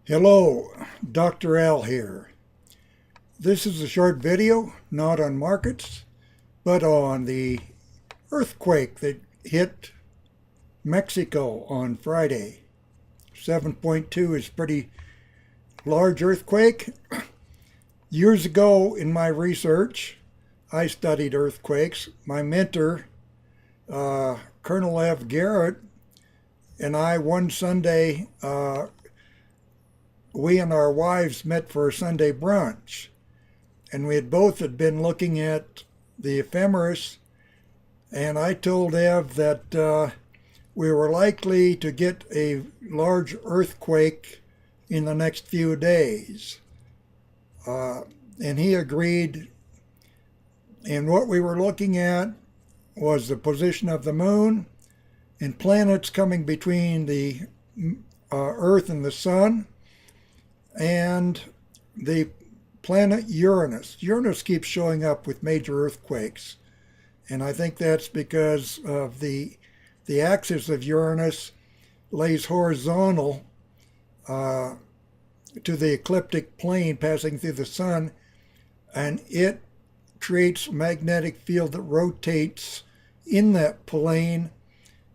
Hello, Dr. Al here. This is a short video, not on markets, but on the earthquake that hit Mexico on Friday. 7.2 is a pretty large earthquake. Years ago in my research, I studied earthquakes. My mentor, Colonel F. Garrett, and I one Sunday, we and our wives met for a Sunday brunch, and we had both been looking at the ephemeris, and I told Ev that we were likely to get a large earthquake in the next few days. And he agreed, and what we were looking at was the position of the moon and planets coming between the Earth and the Sun, and the planet Uranus. Uranus keeps showing up with major earthquakes, and I think that's because of the axis of Uranus lays horizontal to the ecliptic plane passing through the Sun, and it creates a magnetic field that rotates in that plane,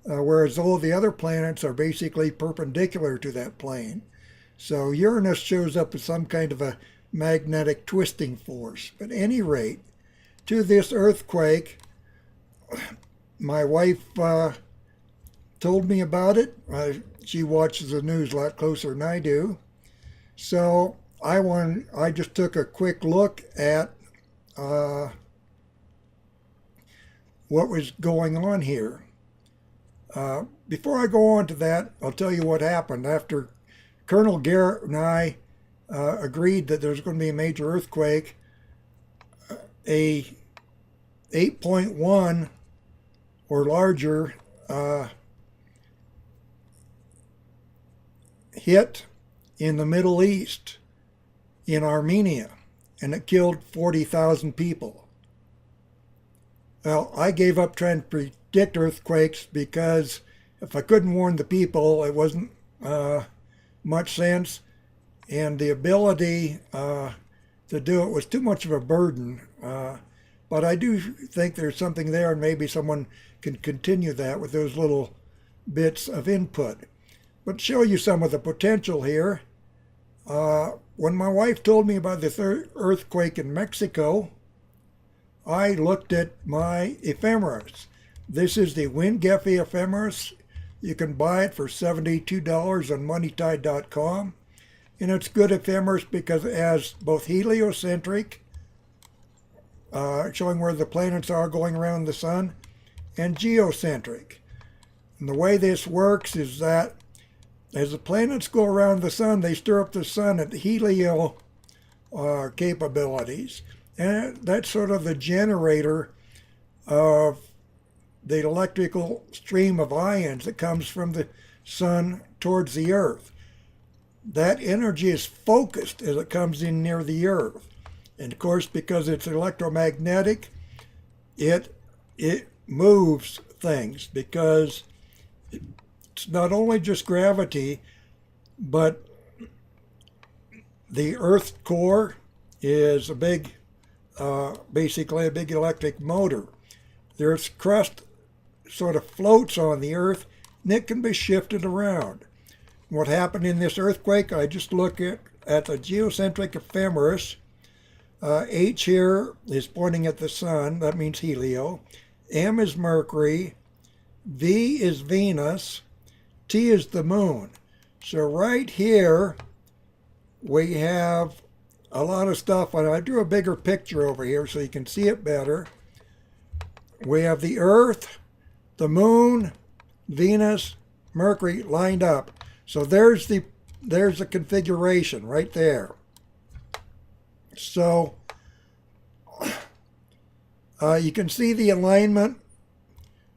whereas all the other planets are basically perpendicular to that plane. So Uranus shows up as some kind of a magnetic twisting force. But at any rate, to this earthquake, my wife told me about it. She watches the news a lot closer than I do. So I just took a quick look at what was going on here. Before I go on to that, I'll tell you what happened after Colonel Garrett and I agreed that there's going to be a major earthquake. A 8.1 or larger hit in the Middle East, in Armenia, and it killed 40,000 people. Well, I gave up trying to predict earthquakes because if I couldn't warn the people, it wasn't much sense, and the ability to do it was too much of a burden. But I do think there's something there, and maybe someone can continue that with those little bits of input. But show you some of the potential here. When my wife told me about the third earthquake in Mexico, I looked at my ephemeris. This is the Wind-Gephi ephemeris. You can buy it for $72 on MoneyTide.com. And it's good ephemeris because it has both heliocentric, showing where the planets are going around the sun, and geocentric. And the way this works is that as the planets go around the sun, they stir up the sun at helio capabilities. And that's sort of the generator of the electrical stream of ions that comes from the sun towards the earth. That energy is focused as it comes in near the earth. And of course, because it's electromagnetic, it moves things, because it's not only just gravity, but the Earth's core is basically a big electric motor. The Earth's crust sort of floats on the Earth, and it can be shifted around. What happened in this earthquake, I just look at the geocentric ephemeris. H here is pointing at the sun, that means helio. M is Mercury, V is Venus, T is the moon. So right here we have a lot of stuff, and I drew a bigger picture over here so you can see it better. We have the Earth, the moon, Venus, Mercury lined up. So there's the configuration right there. So you can see the alignment.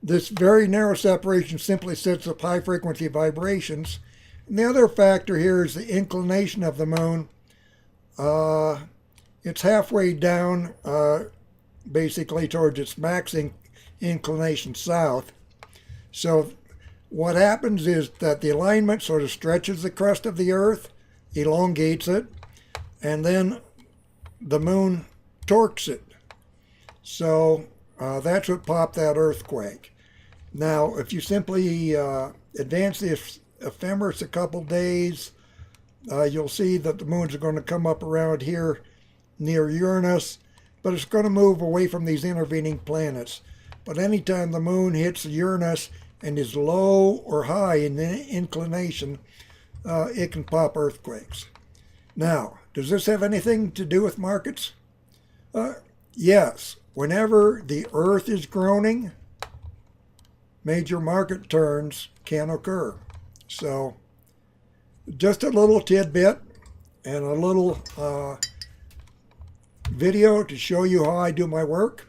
This very narrow separation simply sets up high frequency vibrations. And the other factor here is the inclination of the moon. It's halfway down, basically towards its max inclination south. So what happens is that the alignment sort of stretches the crust of the Earth, elongates it, and then the moon torques it. So that's what popped that earthquake. Now, if you simply advance the ephemeris a couple days, you'll see that the moons are going to come up around here near Uranus, but it's going to move away from these intervening planets. But anytime the moon hits Uranus and is low or high in inclination, it can pop earthquakes. Now, does this have anything to do with markets? Yes. Whenever the Earth is groaning, major market turns can occur. So, just a little tidbit and a little video to show you how I do my work.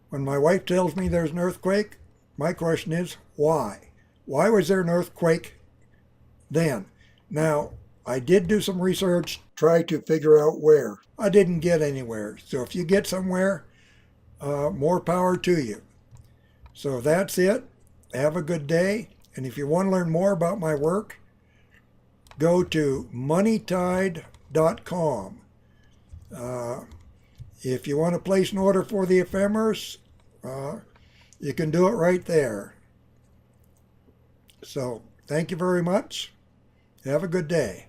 When my wife tells me there's an earthquake, my question is, why? Why was there an earthquake then? Now, I did do some research, try to figure out where. I didn't get anywhere. So if you get somewhere, more power to you. So that's it. Have a good day. And if you want to learn more about my work, go to moneytide.com. If you want to place an order for the ephemeris, you can do it right there. So thank you very much. Have a good day.